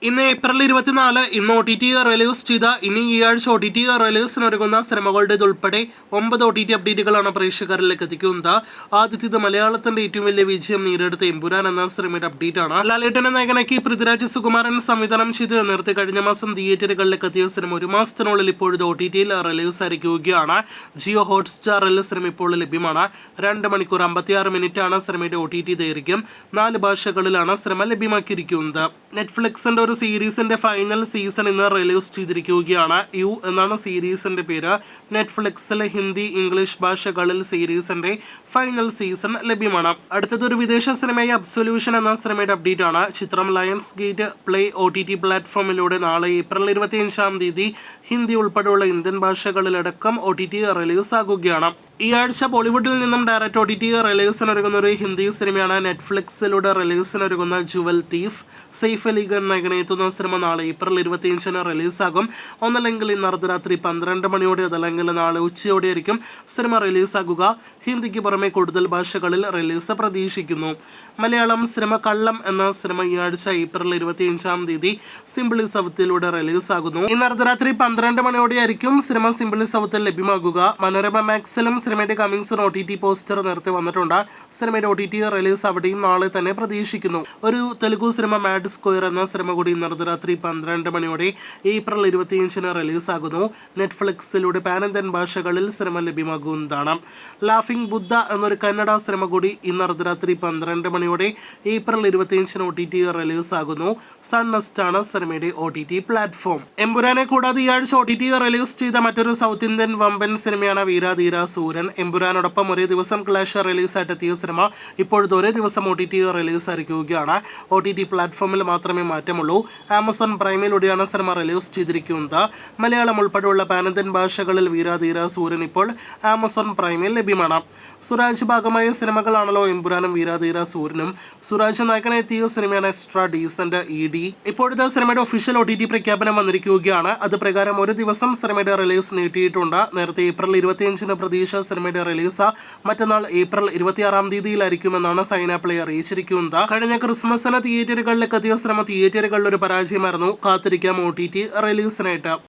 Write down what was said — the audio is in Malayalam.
ഇന്ന് ഏപ്രിൽ 24 ഇന്ന് OTT റിലീസ് ചെയ്ത ഈ ആഴ്ച OTT റിലീസിനൊരുങ്ങുന്ന സിനിമകളുടേതുൾപ്പെടെ 9 OTT അപ്ഡേറ്റുകളാണ് പ്രേക്ഷകരിലേക്ക് എത്തിക്കുന്നത്. ആദ്യത്തേത് മലയാളത്തിന്റെ ഏറ്റവും വലിയ വിജയം നേടിയെടുത്ത എമ്പുരാൻ എന്ന സിനിമയുടെ അപ്ഡേറ്റ് ആണ്. ലാലേട്ടനെ നായകനാക്കി പൃഥ്വിരാജ് സുകുമാരൻ സംവിധാനം ചെയ്ത് നേരത്തെ കഴിഞ്ഞ മാസം തിയേറ്ററുകളിലേക്ക് എത്തിയ സിനിമ ഒരു മാസത്തിനുള്ളിൽ ഇപ്പോഴത്തെ OTTയിൽ റിലീസ് ആയിരിക്കുകയാണ്. ജിയോ ഹോട്ട്സ്റ്റാറിൽ സിനിമ ഇപ്പോൾ ലഭ്യമാണ്. 2 മണിക്കൂർ 56 മിനിറ്റ് ആണ് സിനിമയുടെ OTT ദൈർഘ്യം. 4 ഭാഷകളിലാണ് സിനിമ ലഭ്യമാക്കിയിരിക്കുന്നത്. നെറ്റ്ഫ്ലിക്സിന്റെ ഒരു സീരീസിന്റെ ഫൈനൽ സീസൺ ഇന്ന് റിലീസ് ചെയ്തിരിക്കുകയാണ്. യു എന്നാണ് സീരീസിന്റെ പേര്. നെറ്റ്ഫ്ലിക്സിലെ ഹിന്ദി, ഇംഗ്ലീഷ് ഭാഷകളിൽ സീരീസിന്റെ ഫൈനൽ സീസൺ ലഭ്യമാണ്. അടുത്തത് ഒരു വിദേശ സിനിമയായ അബ്സൊല്യൂഷൻ എന്ന സിനിമയുടെ അപ്ഡേറ്റ് ആണ്. ചിത്രം ലയൺസ് ഗേറ്റ് പ്ലേ OTT പ്ലാറ്റ്ഫോമിലൂടെ നാളെ ഏപ്രിൽ 25 ഹിന്ദി ഉൾപ്പെടെയുള്ള ഇന്ത്യൻ ഭാഷകളിലടക്കം OTT റിലീസ് ആകുകയാണ്. ഈ ആഴ്ച ബോളിവുഡിൽ നിന്നും ഡയറക്റ്റ് OTT റിലീസിനൊരുങ്ങുന്ന ഒരു ഹിന്ദി സിനിമയാണ് നെറ്റ്ഫ്ലിക്സിലൂടെ റിലീസിനൊരുങ്ങുന്ന ജുവൽ തീഫ്. സെയ്ഫ് അലി ഖാൻ നായകനെ എത്തുന്ന സിനിമ നാളെ ഏപ്രിൽ 25 റിലീസാകും. ഒന്നല്ലെങ്കിൽ ഇന്ന് അർദ്ധരാത്രി 12 മണിയോടെ അതല്ലെങ്കിൽ നാളെ ഉച്ചയോടെ ആയിരിക്കും സിനിമ റിലീസാകുക. ഹിന്ദിക്ക് പുറമെ കൂടുതൽ ഭാഷകളിൽ റിലീസ് പ്രതീക്ഷിക്കുന്നു. മലയാളം സിനിമ കള്ളം എന്ന സിനിമ ഈ ആഴ്ച ഏപ്രിൽ 25 സിംപിളി സൗത്തിലൂടെ റിലീസാകുന്നു. ഇന്ന് അർദ്ധരാത്രി 12 മണിയോടെ ആയിരിക്കും സിനിമ സിംപിളി സൗത്തിൽ ലഭ്യമാകുക. മനോരമ മാക്സിലും സിനിമയുടെ കമ്മിങ് സൂൺ OTT പോസ്റ്റർ നേരത്തെ വന്നിട്ടുണ്ട്. സിനിമയുടെ OTT റിലീസ് അവിടെയും നാളെ തന്നെ പ്രതീക്ഷിക്കുന്നു. ഒരു തെലുഗു സിനിമ മാഡ് സ്ക്വയർ എന്ന സിനിമ കൂടി ഇന്ന് അർദ്ധരാത്രി 12 മണിയോടെ ഏപ്രിൽ 25 റിലീസാകുന്നു. നെറ്റ്ഫ്ലിക്സിലൂടെ പാൻ ഇന്ത്യൻ ഭാഷകളിൽ സിനിമ ലഭ്യമാകുന്നതാണ്. ലാഫിംഗ് ബുദ്ധ എന്നൊരു കന്നഡ സിനിമ കൂടി ഇന്ന് അർദ്ധരാത്രി 12 മണിയോടെ ഏപ്രിൽ 25 OTT റിലീസാകുന്നു. സൺ നെസ്റ്റ് ആണ് സിനിമയുടെ OTT പ്ലാറ്റ്ഫോം. എമ്പുരാനെ കൂടാതെ ഈ ആഴ്ച OTT റിലീസ് ചെയ്ത മറ്റൊരു സൗത്ത് ഇന്ത്യൻ വമ്പൻ സിനിമയാണ് വീരാധീര സൂരൻ. എമ്പുരാനോടൊപ്പം ഒരേ ദിവസം ക്ലാഷ് റിലീസായിട്ട് എത്തിയ സിനിമ ഇപ്പോഴത്തെ ഒരേ ദിവസം OTT റിലീസ് ആയിരിക്കുകയാണ്. OTT പ്ലാറ്റ്ഫോമിൽ മാത്രമേ മാറ്റമുള്ളൂ. ആമസോൺ പ്രൈമിലൂടെയാണ് സിനിമ റിലീസ് ചെയ്തിരിക്കുന്നത്. മലയാളം ഉൾപ്പെടെയുള്ള പാനന്ത്യൻ ഭാഷകളിൽ വീരാധീര സൂരൻ ഇപ്പോൾ ആമസോൺ പ്രൈമിൽ ലഭ്യമാണ്. സുരാജ് ഭാഗമായ സിനിമകളാണല്ലോ എമ്പുരാനും വീരാധീര സൂരനും. സുരാജ് നായകനെ എത്തിയ സിനിമയാണ് എക്സ്ട്രാ ഡീസന്റ് ED. ഇപ്പോഴത്തെ സിനിമയുടെ ഒഫീഷ്യൽ OTT പ്രഖ്യാപനം വന്നിരിക്കുകയാണ്. അത് പ്രകാരം ഒരു ദിവസം സിനിമയുടെ റിലീസ് നീട്ടിയിട്ടുണ്ട്. നേരത്തെ ഏപ്രിൽ 25 പ്രതീക്ഷ സിനിമയുടെ റിലീസ് മറ്റന്നാൾ ഏപ്രിൽ 26 സൈന പ്ലേ അറിയിച്ചിരിക്കുന്നത്. കഴിഞ്ഞ ക്രിസ്മസിന് തിയേറ്ററുകളിലേക്ക് എത്തിയ സിനിമ തിയേറ്ററുകളിൽ ഒരു പരാജയമായിരുന്നു. കാത്തിരിക്കാം OTT റിലീസിനായിട്ട്.